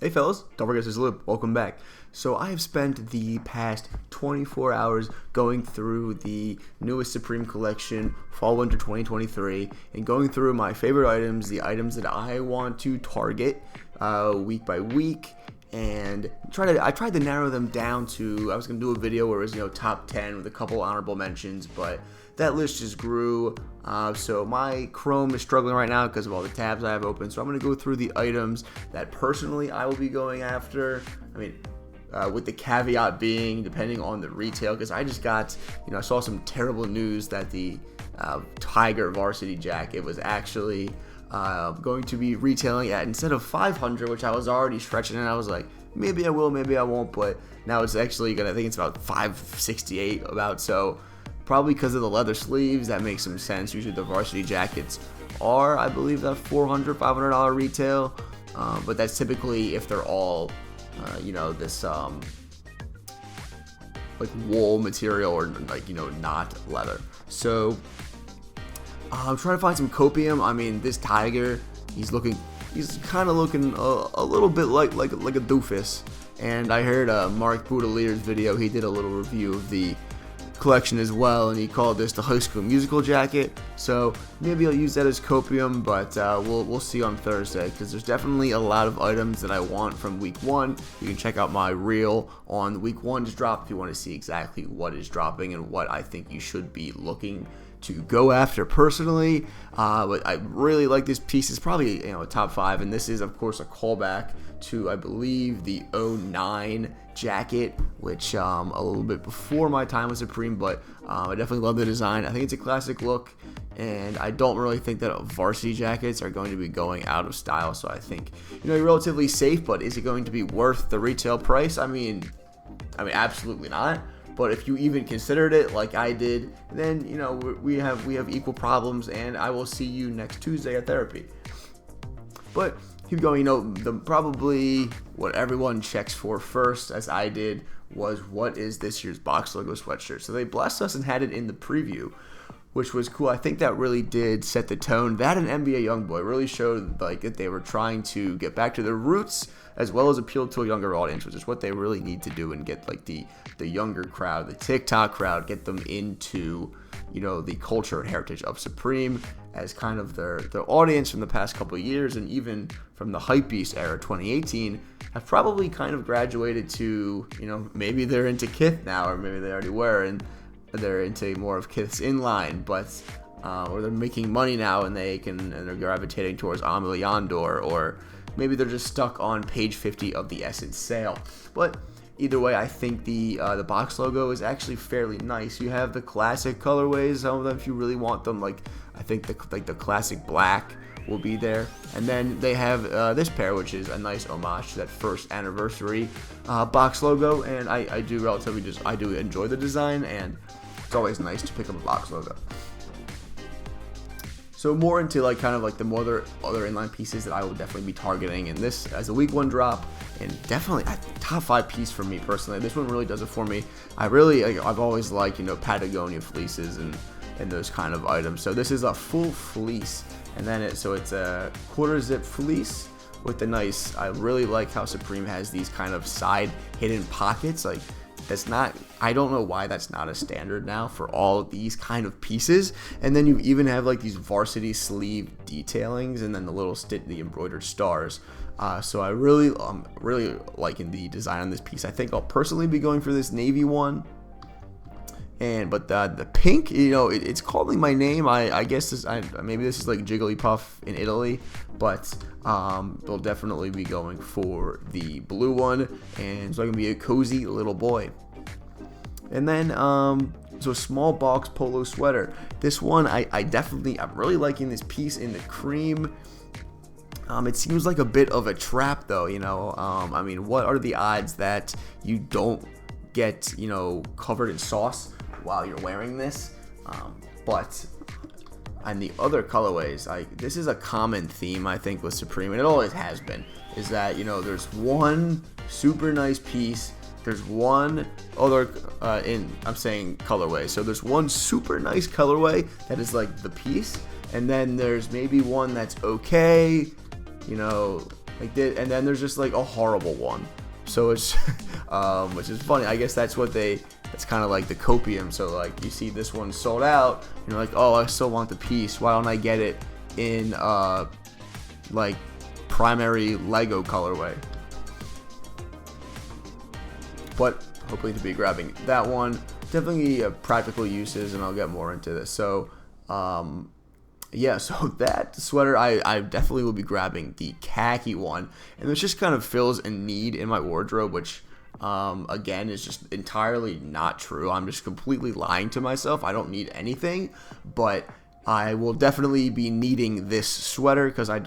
Hey fellas, don't forget to salute. Welcome back. So I have spent the past 24 hours going through the newest Supreme collection, Fall Winter 2023, and going through my favorite items, the items that I want to target week by week, and I tried to narrow them down to, I was going to do a video where it was, top 10 with a couple honorable mentions, but that list just grew, so my Chrome is struggling right now because of all the tabs I have open. So I'm going to go through the items that personally I will be going after. With the caveat being depending on the retail, because I just got, I saw some terrible news that the Tiger varsity jacket was actually going to be retailing at, instead of $500, which I was already stretching, and I was like, maybe I will, maybe I won't, but now it's actually I think it's about $568 about, so probably because of the leather sleeves, that makes some sense. Usually the varsity jackets are, I believe, that $400, $500 retail, but that's typically if they're all, this like wool material or not leather. So I'm trying to find some copium. This Tiger, he's kind of looking a little bit like a doofus. And I heard Mark Boudelier's video. He did a little review of the collection as well, and he called this the High School Musical jacket. So maybe I'll use that as copium, but we'll see on Thursday, because there's definitely a lot of items that I want from week one. You can check out my reel on week one's drop if you want to see exactly what is dropping and what I think you should be looking to go after personally. But I really like this piece. It's probably a top 5, and this is of course a callback to, I believe, the 09 jacket, which a little bit before my time with Supreme, but I definitely love the design. I think it's a classic look, and I don't really think that varsity jackets are going to be going out of style, so I think you're relatively safe. But is it going to be worth the retail price? I mean absolutely not. But if you even considered it like I did, then we have equal problems, and I will see you next Tuesday at therapy. But keep going. Probably what everyone checks for first, as I did, was what is this year's box logo sweatshirt. So they blessed us and had it in the preview, which was cool. I think that really did set the tone. That and NBA Youngboy really showed that they were trying to get back to their roots, as well as appeal to a younger audience, which is what they really need to do, and get the younger crowd, the TikTok crowd, get them into the culture and heritage of Supreme as kind of their audience from the past couple of years, and even from the Hypebeast era 2018 have probably kind of graduated to maybe they're into Kith now, or maybe they already were, and they're into more of Kith's inline, but or they're making money now and they're gravitating towards Amelie Yondor, or maybe they're just stuck on page 50 of the Essence sale. But either way, I think the box logo is actually fairly nice. You have the classic colorways, some of them if you really want them. I think the classic black will be there, and then they have this pair, which is a nice homage to that first anniversary box logo. And I do enjoy the design, and it's always nice to pick up a box logo. So more into the more other inline pieces that I will definitely be targeting in this as a week one drop, and definitely a top 5 piece for me personally. This one really does it for me. I've always liked Patagonia fleeces and those kind of items. So this is a full fleece, and then it's a quarter zip fleece with the nice. I really like how Supreme has these kind of side hidden pockets. I don't know why that's not a standard now for all these kind of pieces. And then you even have these varsity sleeve detailings, and then the embroidered stars. So I'm really liking the design on this piece. I think I'll personally be going for this navy one. But the pink, it's calling my name. I guess maybe this is like Jigglypuff in Italy, but they'll definitely be going for the blue one, and so I can be a cozy little boy. And then so a small box polo sweater. This one I'm really liking this piece in the cream. It seems like a bit of a trap though. What are the odds that you don't get covered in sauce while you're wearing this? But on the other colorways, this is a common theme I think with Supreme, and it always has been, is that there's one super nice piece, there's one other I'm saying colorway, so there's one super nice colorway that is like the piece, and then there's maybe one that's okay, like this, and then there's just like a horrible one. So it's which is funny. I guess that's what it's kind of like the copium. So like you see this one sold out, and you're like, oh, I still want the piece. Why don't I get it in like primary Lego colorway? But hopefully to be grabbing that one. Definitely practical uses, and I'll get more into this. So yeah, so that sweater, I definitely will be grabbing the khaki one, and this just kind of fills a need in my wardrobe, which again is just entirely not true. I'm just completely lying to myself. I don't need anything, but I will definitely be needing this sweater because I've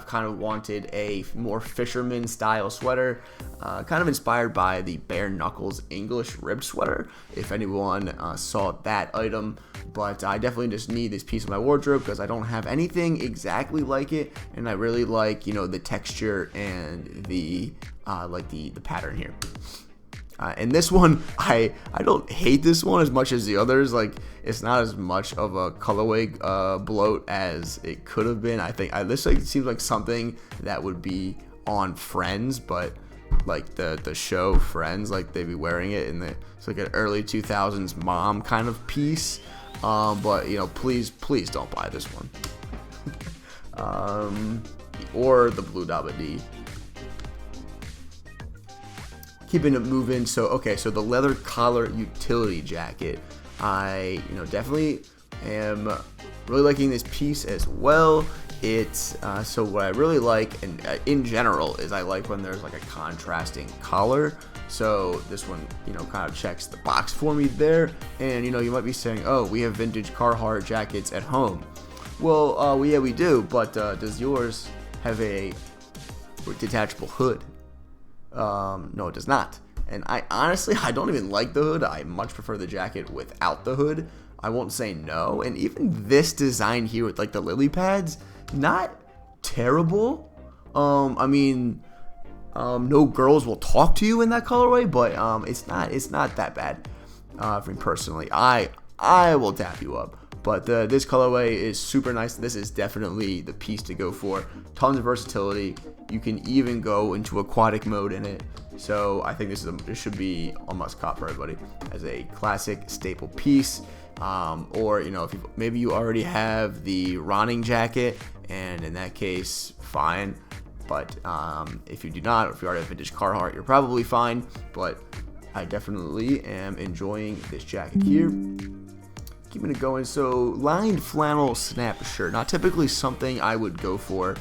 kind of wanted a more fisherman style sweater, kind of inspired by the Bare Knuckles English ribbed sweater, if anyone saw that item. But I definitely just need this piece of my wardrobe because I don't have anything exactly like it, and I really like, you know, the texture and the like the pattern here. And this one, I don't hate this one as much as the others. Like, it's not as much of a colorway bloat as it could have been. I think this like seems like something that would be on Friends, but like the show Friends, like they'd be wearing it, and it's like an early 2000s mom kind of piece. But you know, please don't buy this one. Or the blue loubetv. Keeping it moving. So okay, so the leather collar utility jacket, I definitely am really liking this piece as well. It's so what I really like, and in general, is I like when there's like a contrasting collar. So this one, kind of checks the box for me there. And you might be saying, oh, we have vintage Carhartt jackets at home. Well, yeah, we do, but does yours have a detachable hood? No, it does not. And I honestly don't even like the hood. I much prefer the jacket without the hood. I won't say no. And even this design here with like the lily pads, not terrible. I mean, no girls will talk to you in that colorway, but it's not that bad. For me personally, I will tap you up. But this colorway is super nice. This is definitely the piece to go for. Tons of versatility. You can even go into aquatic mode in it. So I think this should be a must cop for everybody as a classic staple piece. Or if maybe you already have the Ronning jacket, and in that case, fine. But if you do not, or if you already have vintage Carhartt, you're probably fine. But I definitely am enjoying this jacket here. Keeping it going. So lined flannel snap shirt, not typically something I would go for.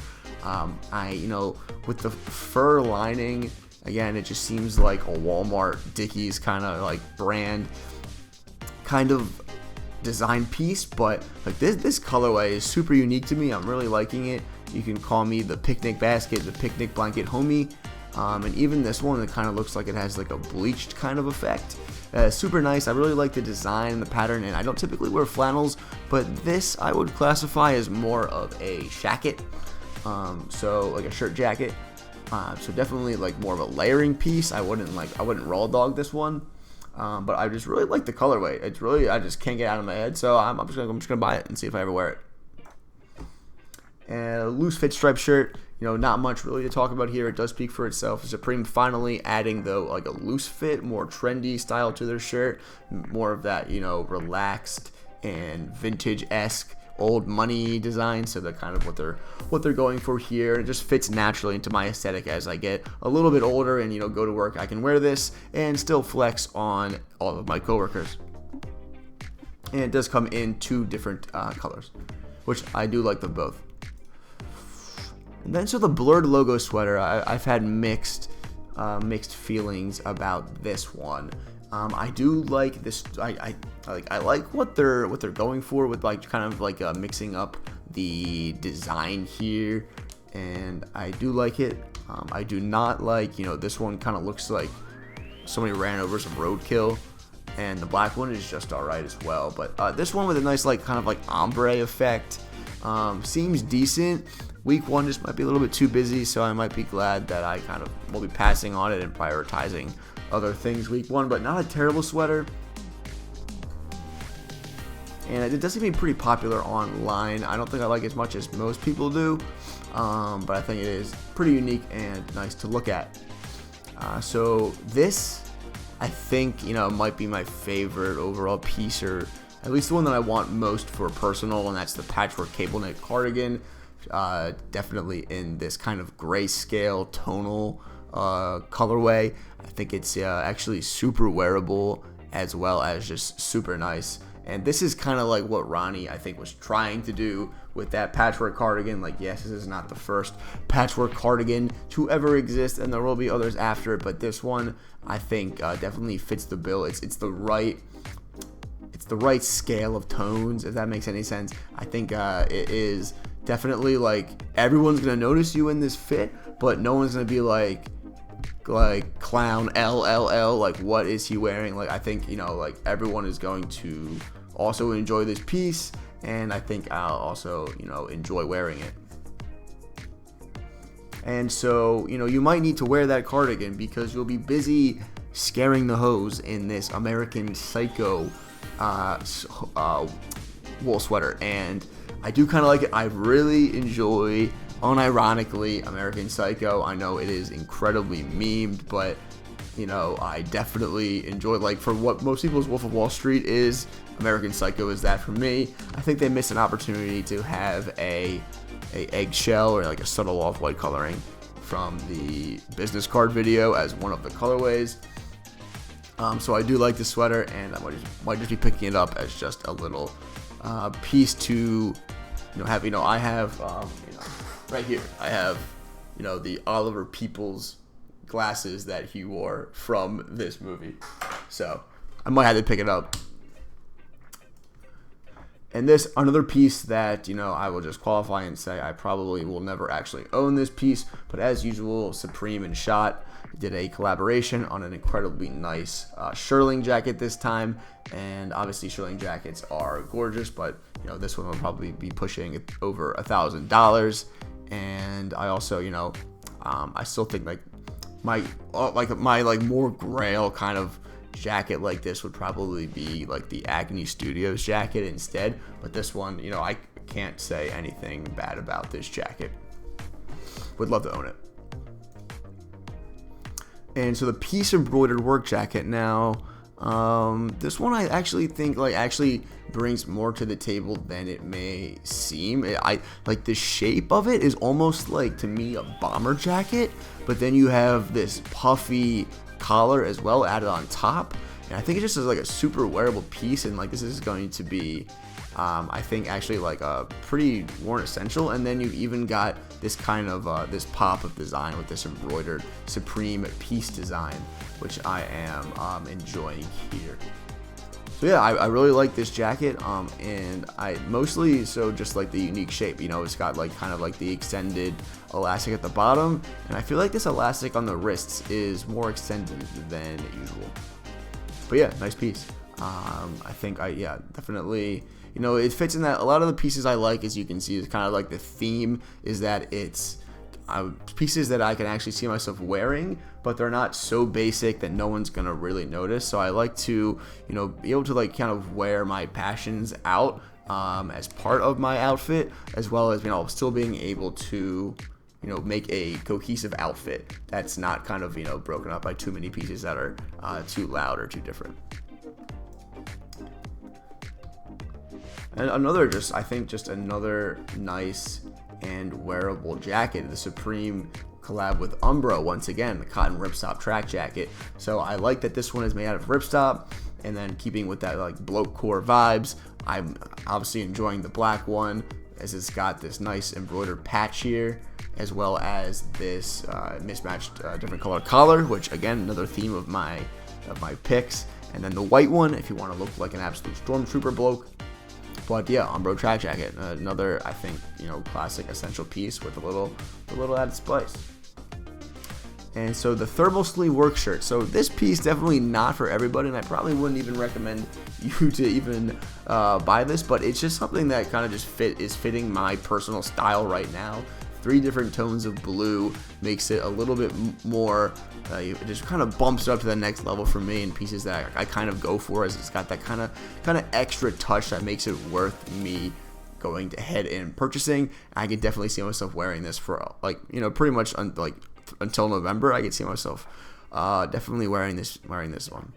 With the fur lining, again, it just seems like a Walmart Dickies kind of like brand kind of design piece, but like this colorway is super unique to me. I'm really liking it. You can call me the picnic basket, the picnic blanket homie. And even this one, it kind of looks like it has like a bleached kind of effect. Super nice. I really like the design and the pattern, and I don't typically wear flannels, but this I would classify as more of a shacket. So like a shirt jacket. So definitely like more of a layering piece. I wouldn't raw dog this one. But I just really like the colorway. It's really, I just can't get out of my head. So I'm just gonna buy it and see if I ever wear it. And a loose fit striped shirt. Not much really to talk about here. It does speak for itself. Supreme finally adding though like a loose fit, more trendy style to their shirt, more of that relaxed and vintage-esque old money design. So they're kind of what they're going for here. It just fits naturally into my aesthetic as I get a little bit older and go to work. I can wear this and still flex on all of my coworkers. And it does come in two different colors, which I do like them both. And then so the blurred logo sweater, I've had mixed feelings about this one. I do like this. I like what they're going for with like kind of like mixing up the design here, and I do like it. I do not like this one kind of looks like somebody ran over some roadkill, and the black one is just alright as well. But this one with a nice like kind of like ombre effect seems decent. Week one just might be a little bit too busy, so I might be glad that I kind of will be passing on it and prioritizing other things week one, but not a terrible sweater. And it does seem to be pretty popular online. I don't think I like it as much as most people do. but I think it is pretty unique and nice to look at. So this, I think, might be my favorite overall piece, or at least the one that I want most for personal, and that's the patchwork cable knit cardigan. Definitely in this kind of grayscale tonal colorway. I think it's actually super wearable as well as just super nice. And this is kind of like what Ronnie, I think, was trying to do with that patchwork cardigan. Like, yes, this is not the first patchwork cardigan to ever exist, and there will be others after it, but this one, I think, definitely fits the bill. It's the right scale of tones, if that makes any sense. I think it is definitely like everyone's gonna notice you in this fit, but no one's gonna be like clown LLL, like what is he wearing? Like, I think like everyone is going to also enjoy this piece, and I think I'll also enjoy wearing it. And so you might need to wear that cardigan because you'll be busy scaring the hoes in this American Psycho wool sweater, and I do kind of like it. I really enjoy, unironically, American Psycho. I know it is incredibly memed, but I definitely enjoy, like, for what most people's Wolf of Wall Street is, American Psycho is that for me. I think they missed an opportunity to have a eggshell or like a subtle off-white coloring from the business card video as one of the colorways. So I do like this sweater, and I might just be picking it up as just a little piece to have. I have right here, I have the Oliver Peoples glasses that he wore from this movie, so I might have to pick it up. And this, another piece that I will just qualify and say I probably will never actually own this piece, but as usual, Supreme and Shot did a collaboration on an incredibly nice Shearling jacket this time, and obviously Shearling jackets are gorgeous, but this one will probably be pushing over $1,000. And I also I still think like my more Grail kind of jacket like this would probably be like the Agony Studios jacket instead, but this one I can't say anything bad about this jacket. Would love to own it. And so the piece embroidered work jacket now, this one I actually think actually brings more to the table than it may seem. I like the shape of it is almost like, to me, a bomber jacket, but then you have this puffy collar as well added on top, and I think it just is like a super wearable piece, and like this is going to be I think actually like a pretty worn essential. And then you've even got this kind of this pop of design with this embroidered Supreme piece design, which I am enjoying here. So yeah, I really like this jacket, and I mostly just like the unique shape. It's got like kind of like the extended elastic at the bottom, and I feel like this elastic on the wrists is more extended than usual. But yeah, nice piece. I think definitely, it fits in that. A lot of the pieces I like, as you can see, is kind of like the theme is that it's pieces that I can actually see myself wearing, but they're not so basic that no one's gonna really notice. So I like to be able to like kind of wear my passions out as part of my outfit, as well as still being able to make a cohesive outfit that's not kind of broken up by too many pieces that are too loud or too different. And another another nice and wearable jacket, the Supreme collab with Umbro, once again, the cotton ripstop track jacket. So I like that this one is made out of ripstop, and then keeping with that like bloke core vibes, I'm obviously enjoying the black one, as it's got this nice embroidered patch here, as well as this mismatched different color collar, which again, another theme of my picks. And then the white one, if you want to look like an absolute stormtrooper bloke. But yeah, Umbro track jacket, another, I think, classic essential piece with a little added spice. And so the thermal sleeve work shirt. So this piece definitely not for everybody, and I probably wouldn't even recommend you to even buy this, but it's just something that kind of just is fitting my personal style right now. 3 different tones of blue makes it a little bit more, it just kind of bumps it up to the next level for me, and pieces that I kind of go for, as it's got that kind of extra touch that makes it worth me going to head in purchasing. I could definitely see myself wearing this for like, you know, pretty much until November. I could see myself definitely wearing this one.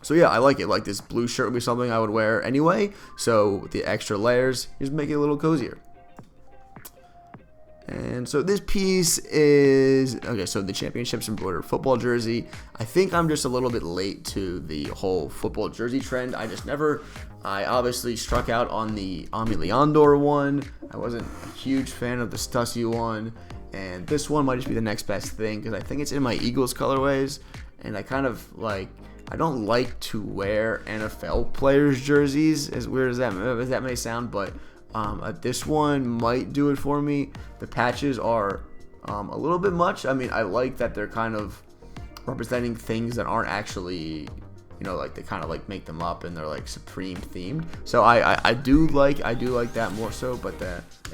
So yeah, I like it. Like, this blue shirt would be something I would wear anyway. So with the extra layers, just make it a little cozier. And so this piece is, okay, so the championships embroidered football jersey. I think I'm just a little bit late to the whole football jersey trend. I obviously struck out on the Ami Leondor one. I wasn't a huge fan of the Stussy one. And this one might just be the next best thing because I think it's in my Eagles colorways. And I kind of like, I don't like to wear NFL players' jerseys, as weird as that may sound, but this one might do it for me. The patches are a little bit much. I mean, I like that they're kind of representing things that aren't actually, you know, like they kind of like make them up and they're like Supreme themed. So I do like that more so. But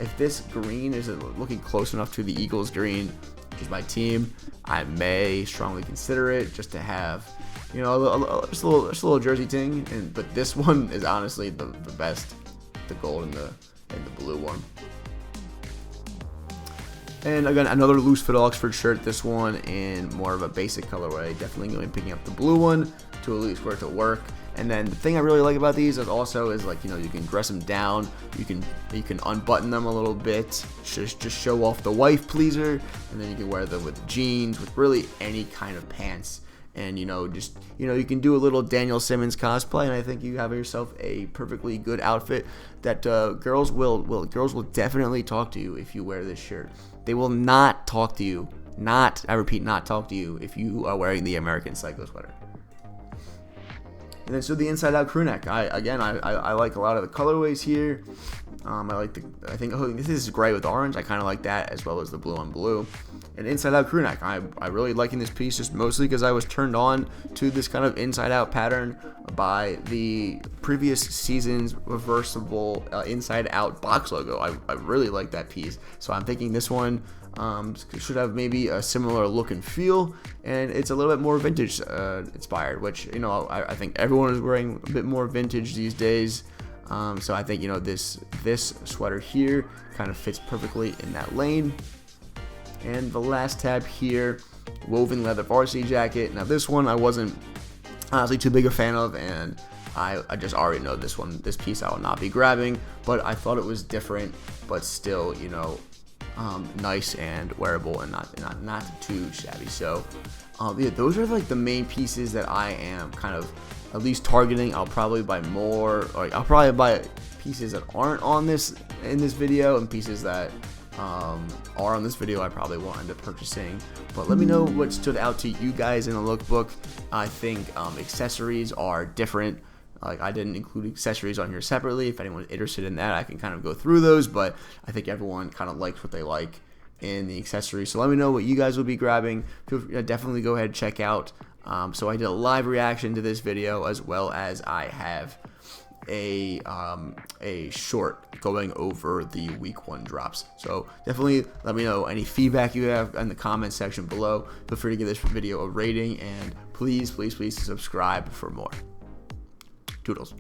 if this green isn't looking close enough to the Eagles green, which is my team, I may strongly consider it just to have, you know, just a little jersey ting. But this one is honestly the best. The gold and the blue one. And again, another loose fit Oxford shirt. This one in more of a basic colorway. Definitely going to be picking up the blue one to at least for it to work. And then the thing I really like about these is also like, you know, you can dress them down. You can unbutton them a little bit. Just show off the wife pleaser. And then you can wear them with jeans, with really any kind of pants. And, you know, just, you know, you can do a little Daniel Simmons cosplay, and I think you have yourself a perfectly good outfit that girls will definitely talk to you if you wear this shirt. They will not talk to you, I repeat, not talk to you if you are wearing the American Psycho sweater. And then so the inside out crew neck. I like a lot of the colorways here. I think this is gray with orange. I kind of like that, as well as the blue on blue. And inside out crew neck. I really liking this piece just mostly because I was turned on to this kind of inside out pattern by the previous season's reversible inside out box logo. I really like that piece. So I'm thinking this one should have maybe a similar look and feel, and it's a little bit more vintage inspired, which, you know, I think everyone is wearing a bit more vintage these days. So I think, you know, this sweater here kind of fits perfectly in that lane. And the last tab here, woven leather varsity jacket. Now this one I wasn't honestly too big a fan of, and I just already know this piece I will not be grabbing, but I thought it was different, but still, you know, nice and wearable and not too shabby. So yeah, those are like the main pieces that I am kind of at least targeting. I'll probably buy more, or I'll probably buy pieces that aren't on this in this video, and pieces that are on this video I probably will end up purchasing. But let me know what stood out to you guys in the lookbook. I think accessories are different. Like, I didn't include accessories on here separately. If anyone's interested in that, I can kind of go through those, but I think everyone kind of likes what they like in the accessories. So let me know what you guys will be grabbing. Definitely go ahead and check out. So I did a live reaction to this video, as well as I have a short going over the week 1 drops. So definitely let me know any feedback you have in the comment section below. Feel free to give this video a rating, and please subscribe for more. Toodles.